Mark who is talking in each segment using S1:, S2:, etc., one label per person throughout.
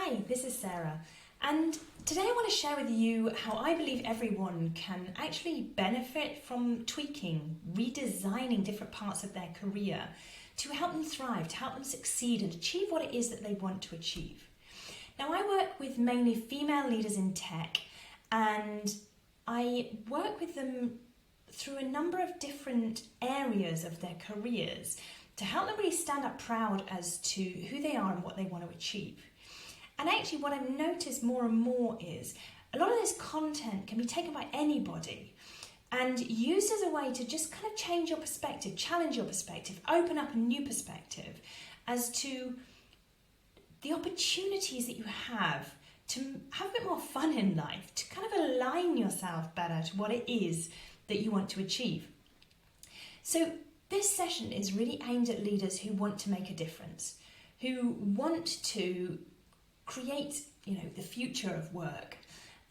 S1: Hi, this is Sarah, and today I want to share with you how I believe everyone can actually benefit from tweaking, redesigning different parts of their career to help them thrive, to help them succeed and achieve what it is that they want to achieve. Now, I work with mainly female leaders in tech, and I work with them through a number of different areas of their careers to help them really stand up proud as to who they are and what they want to achieve. And actually what I've noticed more and more is a lot of this content can be taken by anybody and used as a way to just kind of change your perspective, challenge your perspective, open up a new perspective as to the opportunities that you have to have a bit more fun in life, to kind of align yourself better to what it is that you want to achieve. So this session is really aimed at leaders who want to make a difference, who want to create, the future of work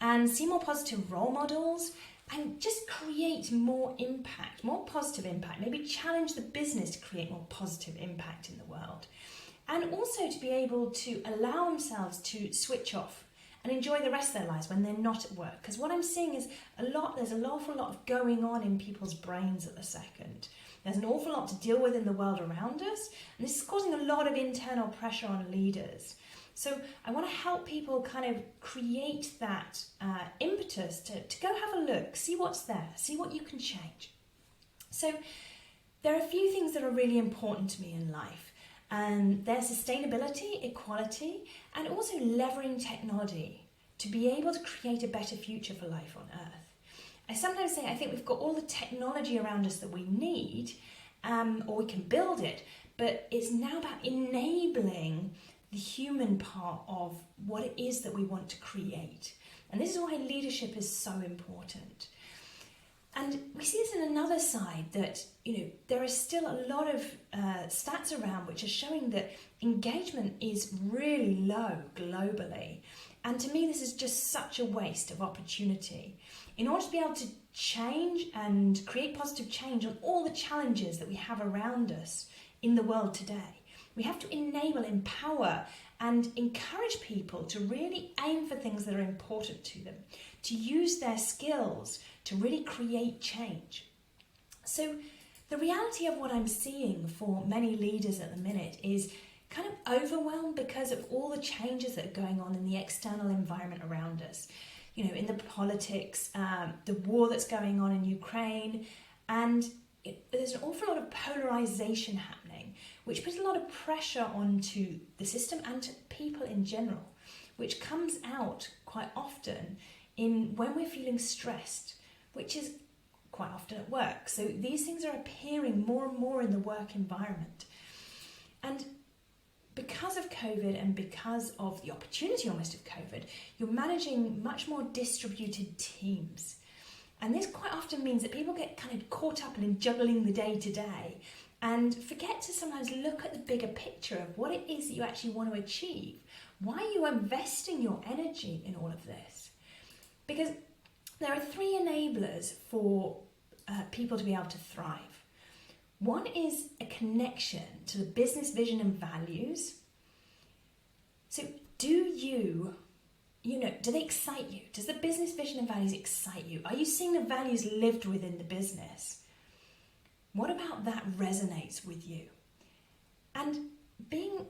S1: and see more positive role models and just create more impact, more positive impact, maybe challenge the business to create more positive impact in the world. And also to be able to allow themselves to switch off and enjoy the rest of their lives when they're not at work. Because what I'm seeing is there's an awful lot going on in people's brains at the second. There's an awful lot to deal with in the world around us, and this is causing a lot of internal pressure on leaders. So I want to help people kind of create that impetus to go have a look, see what's there, see what you can change. So there are a few things that are really important to me in life. And there's sustainability, equality, and also leveraging technology to be able to create a better future for life on Earth. I sometimes say I think we've got all the technology around us that we need, or we can build it, but it's now about enabling the human part of what it is that we want to create. And this is why leadership is so important. And we see this in another side that, there is still a lot of stats around which are showing that engagement is really low globally. And to me, this is just such a waste of opportunity. In order to be able to change and create positive change on all the challenges that we have around us in the world today, we have to enable, empower, and encourage people to really aim for things that are important to them, to use their skills to really create change. So the reality of what I'm seeing for many leaders at the minute is kind of overwhelmed because of all the changes that are going on in the external environment around us. In the politics, the war that's going on in Ukraine, and there's an awful lot of polarization happening, which puts a lot of pressure onto the system and to people in general, which comes out quite often when we're feeling stressed, which is quite often at work. So these things are appearing more and more in the work environment. And because of COVID and because of the opportunity almost of COVID, you're managing much more distributed teams. And this quite often means that people get kind of caught up in juggling the day-to-day and forget to sometimes look at the bigger picture of what it is that you actually want to achieve. Why are you investing your energy in all of this? Because there are three enablers for people to be able to thrive. One is a connection to the business vision and values. So do they excite you? Does the business vision and values excite you? Are you seeing the values lived within the business? What about that resonates with you? And being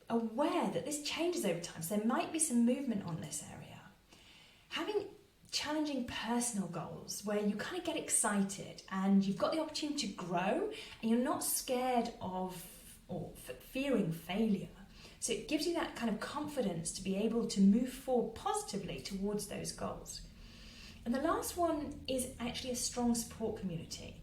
S1: aware that this changes over time, so there might be some movement on this area. Having challenging personal goals where you kind of get excited and you've got the opportunity to grow and you're not scared of or fearing failure. So it gives you that kind of confidence to be able to move forward positively towards those goals. And the last one is actually a strong support community.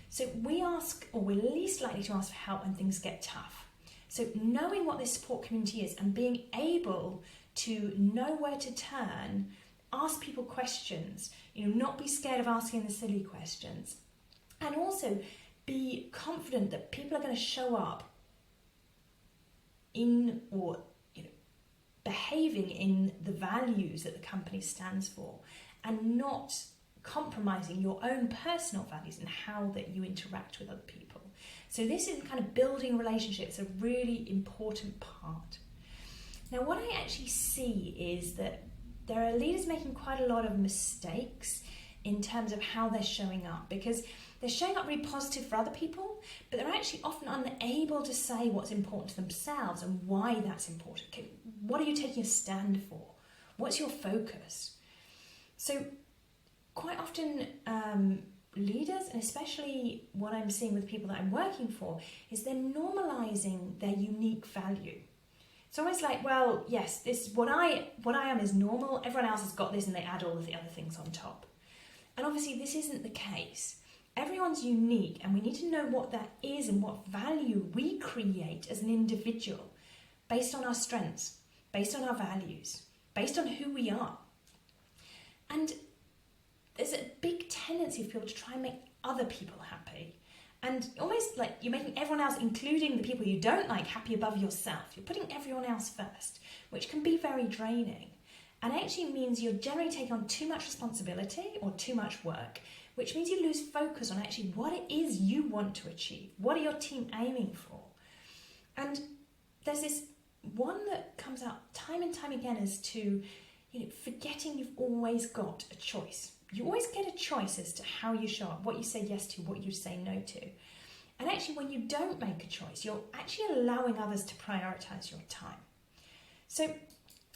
S1: So we're least likely to ask for help when things get tough. So knowing what this support community is and being able to know where to turn, ask people questions, not be scared of asking the silly questions, and also be confident that people are going to show up in or behaving in the values that the company stands for and not compromising your own personal values and how that you interact with other people. So this is kind of building relationships, a really important part. Now, what I actually see is that there are leaders making quite a lot of mistakes in terms of how they're showing up, because they're showing up really positive for other people, but they're actually often unable to say what's important to themselves and why that's important. Okay, what are you taking a stand for? What's your focus? So quite often leaders, and especially what I'm seeing with people that I'm working for, is they're normalizing their unique value. It's almost like, well, yes, this what I am is normal. Everyone else has got this, and they add all of the other things on top. And obviously, this isn't the case. Everyone's unique, and we need to know what that is and what value we create as an individual, based on our strengths, based on our values, based on who we are. And there's a big tendency of people to try and make other people happy. And almost like you're making everyone else, including the people you don't like, happy above yourself. You're putting everyone else first, which can be very draining. And actually means you're generally taking on too much responsibility or too much work, which means you lose focus on actually what it is you want to achieve. What are your team aiming for? And there's this one that comes out time and time again as to, forgetting you've always got a choice. You always get a choice as to how you show up, what you say yes to, what you say no to. And actually, when you don't make a choice, you're actually allowing others to prioritize your time. So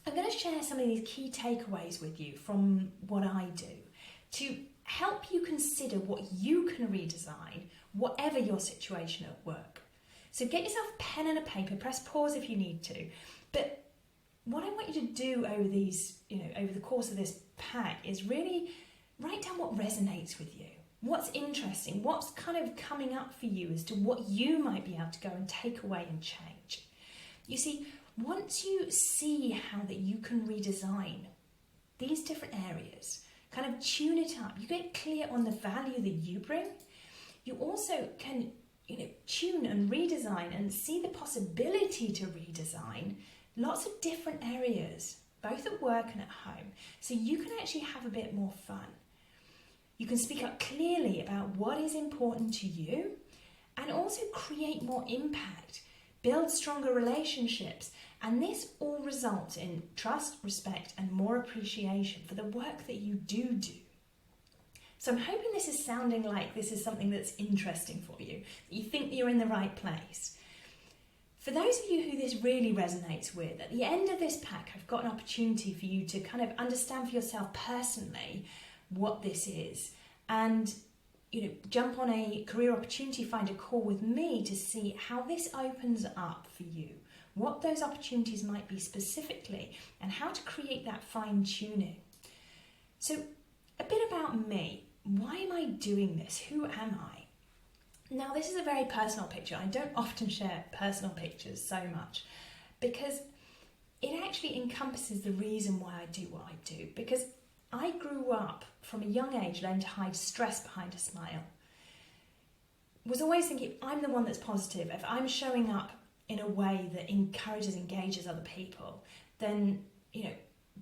S1: I'm going to share some of these key takeaways with you from what I do to help you consider what you can redesign, whatever your situation at work. So get yourself a pen and a paper, press pause if you need to. But what I want you to do over the course of this pack is really write down what resonates with you, what's interesting, what's kind of coming up for you as to what you might be able to go and take away and change. You see, once you see how that you can redesign these different areas, kind of tune it up, you get clear on the value that you bring, you also can tune and redesign and see the possibility to redesign lots of different areas, both at work and at home, so you can actually have a bit more fun. You can speak up clearly about what is important to you and also create more impact, build stronger relationships, and this all results in trust, respect, and more appreciation for the work that you do. So I'm hoping this is sounding like this is something that's interesting for you, that you think that you're in the right place. For those of you who this really resonates with, at the end of this pack, I've got an opportunity for you to kind of understand for yourself personally what this is, and jump on a career opportunity finder call with me to see how this opens up for you, what those opportunities might be specifically, and how to create that fine tuning. So a bit about me. Why am I doing this? Who am I? Now, this is a very personal picture. I don't often share personal pictures so much because it actually encompasses the reason why I do what I do. Because I grew up from a young age learning to hide stress behind a smile. Was always thinking, I'm the one that's positive. If I'm showing up in a way that encourages, engages other people, then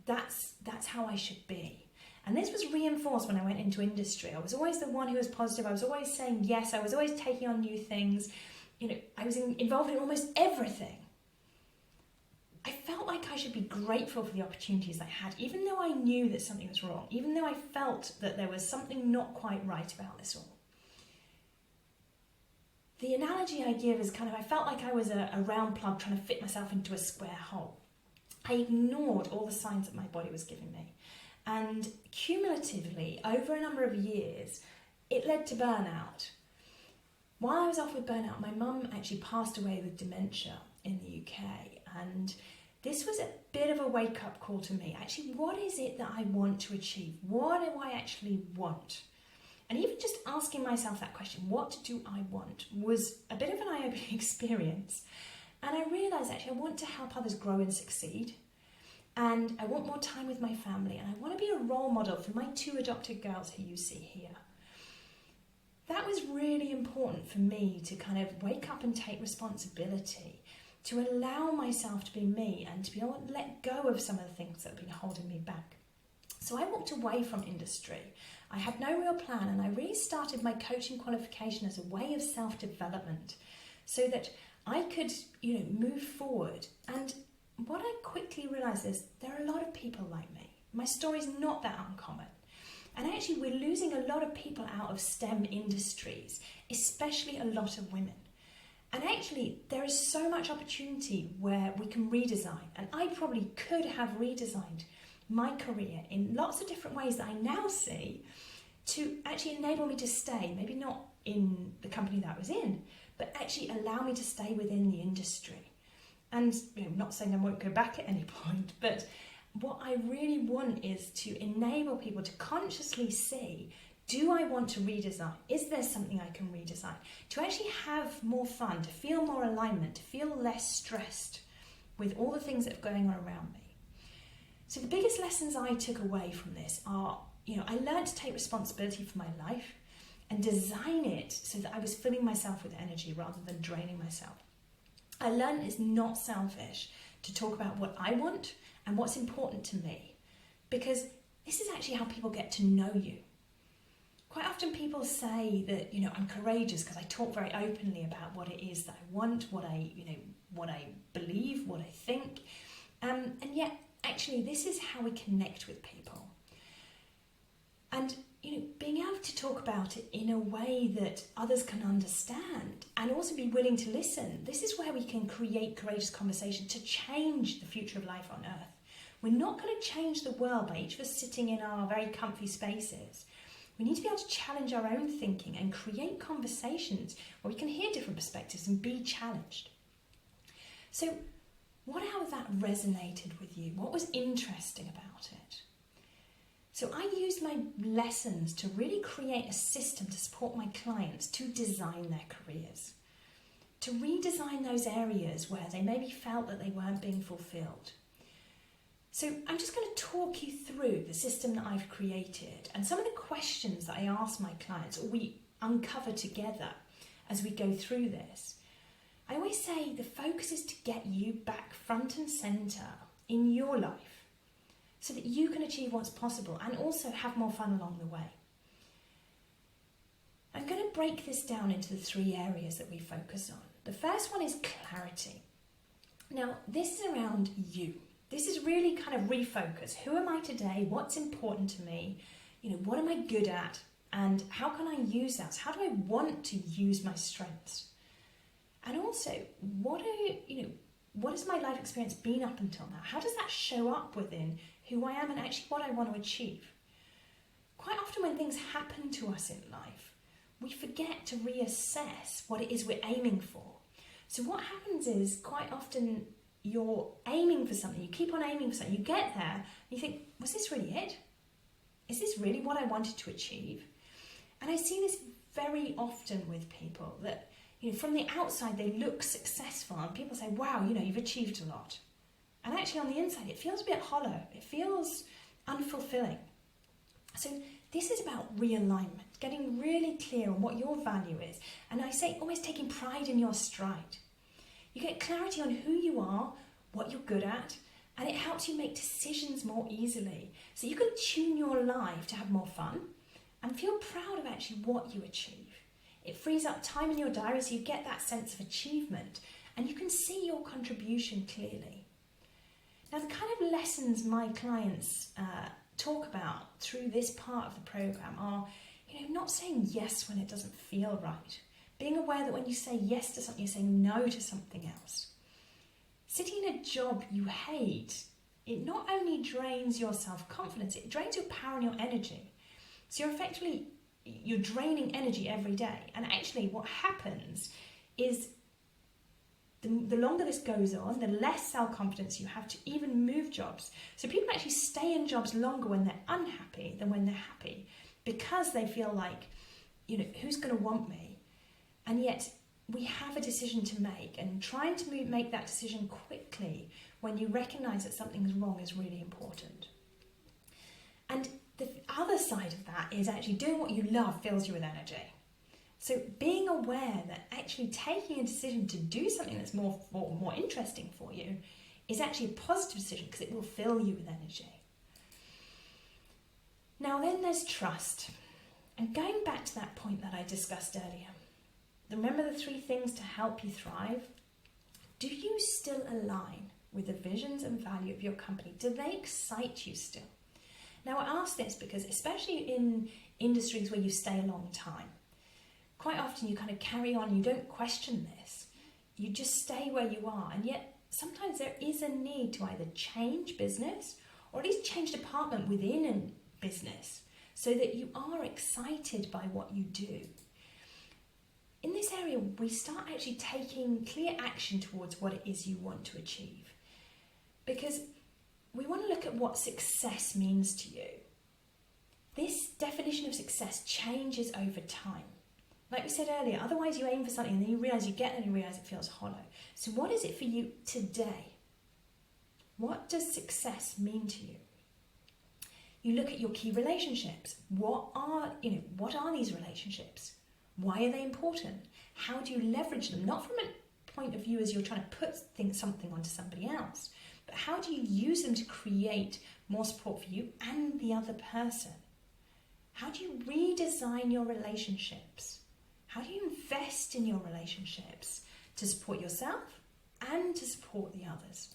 S1: that's how I should be. And this was reinforced when I went into industry. I was always the one who was positive. I was always saying yes. I was always taking on new things. I was involved in almost everything. I felt like I should be grateful for the opportunities I had, even though I knew that something was wrong, even though I felt that there was something not quite right about this all. The analogy I give is I felt like I was a round plug trying to fit myself into a square hole. I ignored all the signs that my body was giving me. And cumulatively, over a number of years, it led to burnout. While I was off with burnout, my mum actually passed away with dementia in the UK. And this was a bit of a wake-up call to me. Actually, what is it that I want to achieve? What do I actually want? And even just asking myself that question, what do I want, was a bit of an eye-opening experience. And I realised actually I want to help others grow and succeed. And I want more time with my family. And I want to be a role model for my 2 adopted girls who you see here. That was really important for me to kind of wake up and take responsibility, to allow myself to be me and to be able to let go of some of the things that have been holding me back. So I walked away from industry. I had no real plan, and I really started my coaching qualification as a way of self-development so that I could, move forward. And what I quickly realised is there are a lot of people like me. My story's not that uncommon. And actually we're losing a lot of people out of STEM industries, especially a lot of women. And actually there is so much opportunity where we can redesign. And I probably could have redesigned my career in lots of different ways that I now see to actually enable me to stay, maybe not in the company that I was in, but actually allow me to stay within the industry. And I'm not saying I won't go back at any point, but what I really want is to enable people to consciously see, do I want to redesign? Is there something I can redesign? To actually have more fun, to feel more alignment, to feel less stressed with all the things that are going on around me. So the biggest lessons I took away from this are, I learned to take responsibility for my life and design it so that I was filling myself with energy rather than draining myself. I learned it's not selfish to talk about what I want and what's important to me, because this is actually how people get to know you. Quite often people say that, I'm courageous because I talk very openly about what it is that I want, what I believe, what I think. And yet, actually, this is how we connect with people. And, being able to talk about it in a way that others can understand and also be willing to listen. This is where we can create courageous conversation to change the future of life on Earth. We're not going to change the world by each of us sitting in our very comfy spaces. We need to be able to challenge our own thinking and create conversations where we can hear different perspectives and be challenged. So, how that resonated with you? What was interesting about it? So I used my lessons to really create a system to support my clients to design their careers, to redesign those areas where they maybe felt that they weren't being fulfilled. So I'm just going to talk you through the system that I've created and some of the questions that I ask my clients or we uncover together as we go through this. I always say the focus is to get you back front and centre in your life so that you can achieve what's possible and also have more fun along the way. I'm going to break this down into the 3 areas that we focus on. The first one is clarity. Now, this is around you. This is really kind of refocus. Who am I today? What's important to me? What am I good at? And how can I use that? How do I want to use my strengths? And also, what has my life experience been up until now? How does that show up within who I am and actually what I want to achieve? Quite often when things happen to us in life, we forget to reassess what it is we're aiming for. So what happens is quite often you're aiming for something, you keep on aiming for something, you get there, and you think, was this really it? Is this really what I wanted to achieve? And I see this very often with people that, from the outside they look successful and people say, wow, you've achieved a lot. And actually on the inside it feels a bit hollow, it feels unfulfilling. So this is about realignment, getting really clear on what your value is. And I say always taking pride in your stride. You get clarity on who you are, what you're good at, and it helps you make decisions more easily. So you can tune your life to have more fun and feel proud of actually what you achieve. It frees up time in your diary so you get that sense of achievement and you can see your contribution clearly. Now, the kind of lessons my clients talk about through this part of the program are, not saying yes when it doesn't feel right. Being aware that when you say yes to something, you're saying no to something else. Sitting in a job you hate, it not only drains your self-confidence, it drains your power and your energy. So you're draining energy every day. And actually what happens is the longer this goes on, the less self-confidence you have to even move jobs. So people actually stay in jobs longer when they're unhappy than when they're happy because they feel like, who's going to want me? And yet we have a decision to make, and trying to make that decision quickly when you recognise that something's wrong is really important. And the other side of that is actually doing what you love fills you with energy. So being aware that actually taking a decision to do something that's more interesting for you is actually a positive decision because it will fill you with energy. Now then there's trust. And going back to that point that I discussed earlier, remember the 3 things to help you thrive? Do you still align with the visions and value of your company? Do they excite you still? Now, I ask this because, especially in industries where you stay a long time, quite often you kind of carry on, you don't question this, you just stay where you are, and yet sometimes there is a need to either change business or at least change department within a business so that you are excited by what you do. In this area, we start actually taking clear action towards what it is you want to achieve, because we want to look at what success means to you. This definition of success changes over time. Like we said earlier, otherwise you aim for something and then you realise you get it and you realise it feels hollow. So what is it for you today? What does success mean to you? You look at your key relationships. What are these relationships? Why are they important? How do you leverage them? Not from a point of view as you're trying to put something onto somebody else, but how do you use them to create more support for you and the other person? How do you redesign your relationships? How do you invest in your relationships to support yourself and to support the others?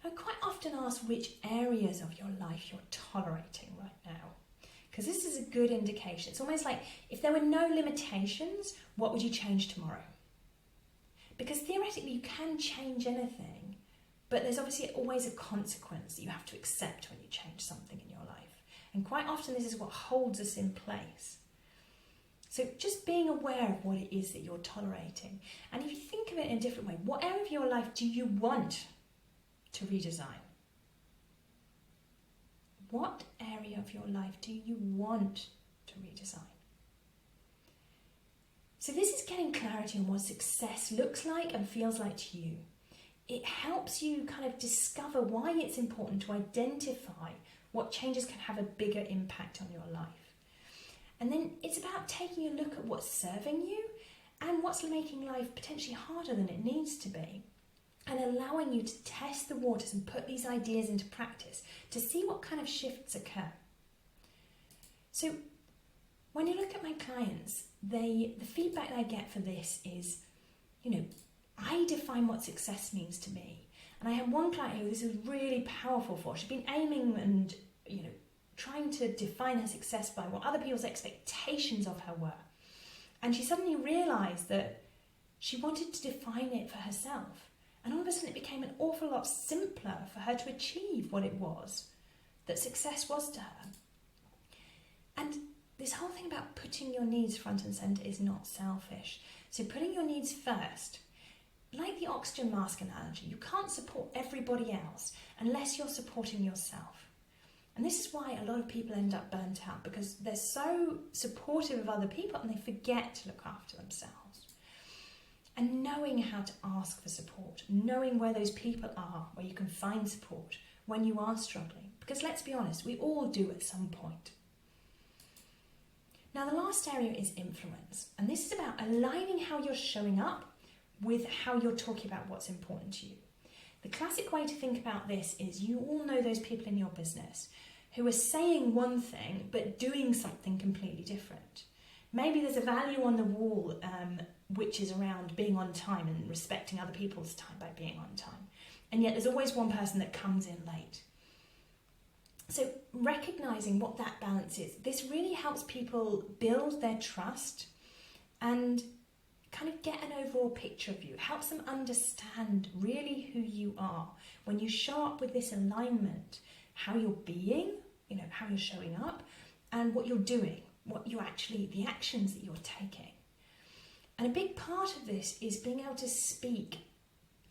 S1: I quite often ask which areas of your life you're tolerating right now, because this is a good indication. It's almost like if there were no limitations, what would you change tomorrow? Because theoretically you can change anything, but there's obviously always a consequence that you have to accept when you change something in your life. And quite often this is what holds us in place. So just being aware of what it is that you're tolerating. And if you think of it in a different way, what area of your life do you want to redesign? What area of your life do you want to redesign? So this is getting clarity on what success looks like and feels like to you. It helps you kind of discover why it's important to identify what changes can have a bigger impact on your life. And then it's about taking a look at what's serving you and what's making life potentially harder than it needs to be, and allowing you to test the waters and put these ideas into practice to see what kind of shifts occur. So when you look at my clients, the feedback I get for this is, I define what success means to me. And I have one client who this is really powerful for. She's been aiming and, trying to define her success by what other people's expectations of her were. And she suddenly realised that she wanted to define it for herself. And all of a sudden it became an awful lot simpler for her to achieve what it was that success was to her. And this whole thing about putting your needs front and centre is not selfish. So putting your needs first, like the oxygen mask analogy, you can't support everybody else unless you're supporting yourself. And this is why a lot of people end up burnt out, because they're so supportive of other people and they forget to look after themselves. And knowing how to ask for support, knowing where those people are, where you can find support when you are struggling. Because let's be honest, we all do at some point. Now the last area is influence. And this is about aligning how you're showing up with how you're talking about what's important to you. The classic way to think about this is you all know those people in your business who are saying one thing but doing something completely different. Maybe there's a value on the wall which is around being on time and respecting other people's time by being on time. And yet there's always one person that comes in late. So recognising what that balance is, this really helps people build their trust and kind of get an overall picture of you. It helps them understand really who you are. When you show up with this alignment, how you're being, how you're showing up, and what you're doing, the actions that you're taking. And a big part of this is being able to speak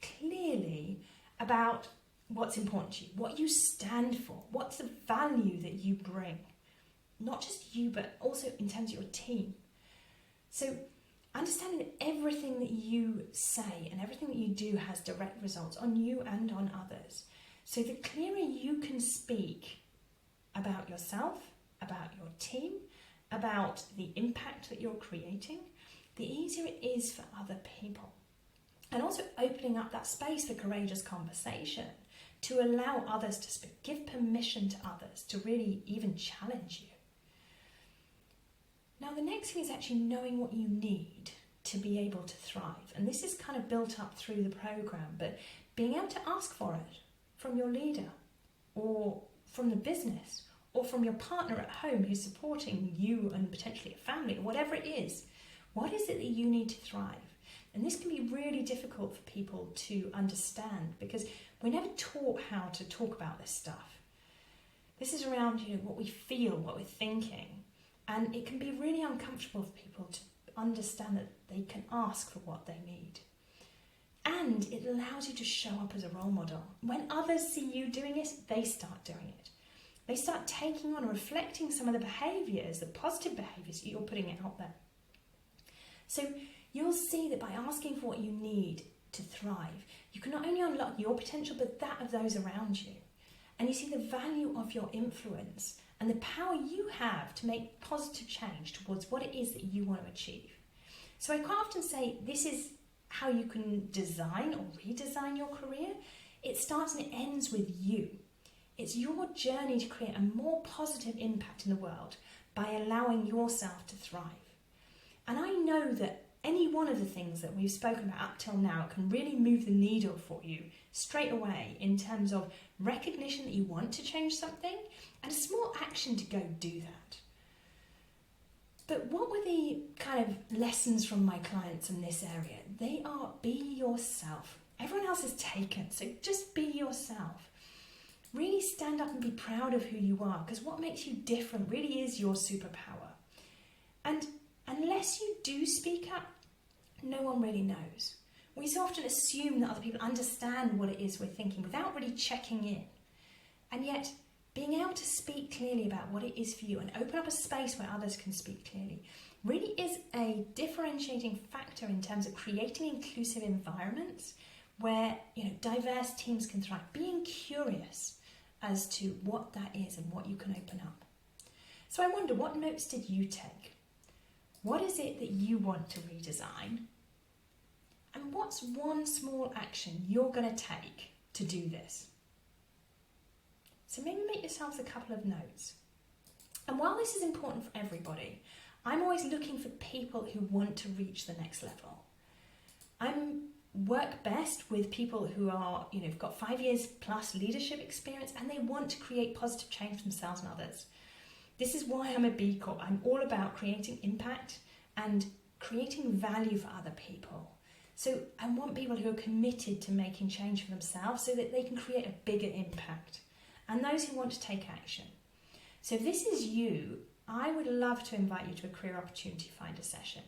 S1: clearly about what's important to you, what you stand for, what's the value that you bring. Not just you, but also in terms of your team. So understanding that everything that you say and everything that you do has direct results on you and on others. So the clearer you can speak about yourself, about your team, about the impact that you're creating, the easier it is for other people. And also opening up that space for courageous conversation to allow others to speak, give permission to others to really even challenge you. Now the next thing is actually knowing what you need to be able to thrive. And this is kind of built up through the program, but being able to ask for it from your leader or from the business or from your partner at home who's supporting you and potentially a family or whatever it is. What is it that you need to thrive? And this can be really difficult for people to understand because we're never taught how to talk about this stuff. This is around, what we feel, what we're thinking. And it can be really uncomfortable for people to understand that they can ask for what they need. And it allows you to show up as a role model. When others see you doing it, they start doing it. They start taking on or reflecting some of the behaviours, the positive behaviours you're putting out there. So you'll see that by asking for what you need to thrive, you can not only unlock your potential, but that of those around you. And you see the value of your influence and the power you have to make positive change towards what it is that you want to achieve. So I quite often say this is how you can design or redesign your career. It starts and it ends with you. It's your journey to create a more positive impact in the world by allowing yourself to thrive. And I know that any one of the things that we've spoken about up till now can really move the needle for you straight away in terms of recognition that you want to change something and a small action to go do that. But what were the kind of lessons from my clients in this area? They are be yourself. Everyone else is taken, so just be yourself. Really stand up and be proud of who you are, because what makes you different really is your superpower. And unless you do speak up, no one really knows. We so often assume that other people understand what it is we're thinking without really checking in. And yet, being able to speak clearly about what it is for you and open up a space where others can speak clearly really is a differentiating factor in terms of creating inclusive environments where diverse teams can thrive. Being curious as to what that is and what you can open up. So I wonder, what notes did you take? What is it that you want to redesign? And what's one small action you're going to take to do this? So maybe make yourselves a couple of notes. And while this is important for everybody, I'm always looking for people who want to reach the next level. I work best with people who are, have got 5 years plus leadership experience and they want to create positive change for themselves and others. This is why I'm a B Corp. I'm all about creating impact and creating value for other people. So I want people who are committed to making change for themselves so that they can create a bigger impact, and those who want to take action. So if this is you, I would love to invite you to a Career Opportunity Finder session.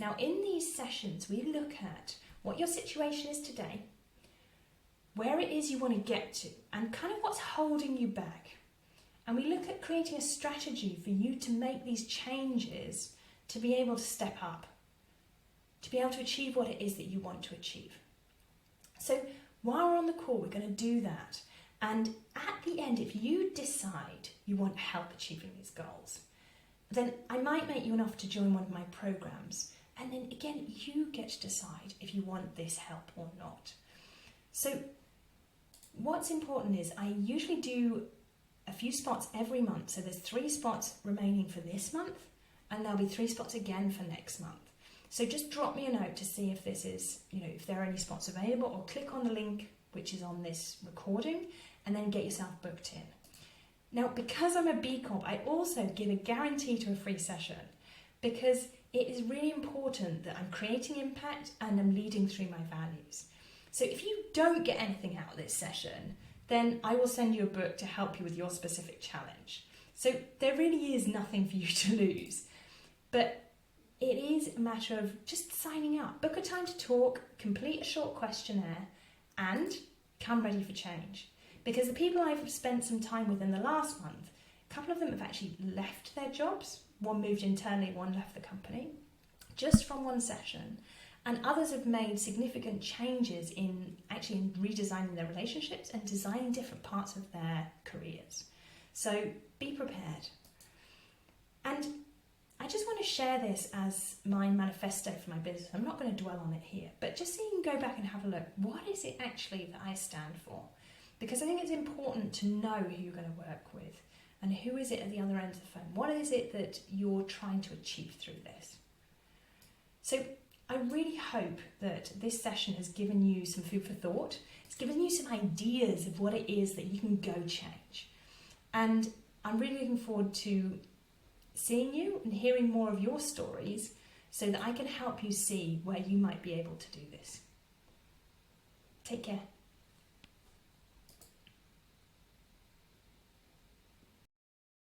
S1: Now, in these sessions, we look at what your situation is today, where it is you want to get to, and kind of what's holding you back. And we look at creating a strategy for you to make these changes to be able to step up, to be able to achieve what it is that you want to achieve. So while we're on the call, we're going to do that. And at the end, if you decide you want help achieving these goals, then I might make you an offer to join one of my programs. And then again, you get to decide if you want this help or not. So what's important is I usually do a few spots every month. So there's 3 spots remaining for this month, and there'll be 3 spots again for next month. So just drop me a note to see if this is, if there are any spots available, or click on the link which is on this recording and then get yourself booked in. Now, because I'm a B Corp, I also give a guarantee to a free session because it is really important that I'm creating impact and I'm leading through my values. So if you don't get anything out of this session, then I will send you a book to help you with your specific challenge. So there really is nothing for you to lose. But it is a matter of just signing up. Book a time to talk, complete a short questionnaire, and come ready for change. Because the people I've spent some time with in the last month, a couple of them have actually left their jobs. One moved internally, one left the company, just from one session. And others have made significant changes in redesigning their relationships and designing different parts of their careers. So be prepared. And I just want to share this as my manifesto for my business. I'm not going to dwell on it here, but just so you can go back and have a look. What is it actually that I stand for? Because I think it's important to know who you're going to work with and who is it at the other end of the phone. What is it that you're trying to achieve through this? So I really hope that this session has given you some food for thought. It's given you some ideas of what it is that you can go change. And I'm really looking forward to seeing you and hearing more of your stories so that I can help you see where you might be able to do this. Take care.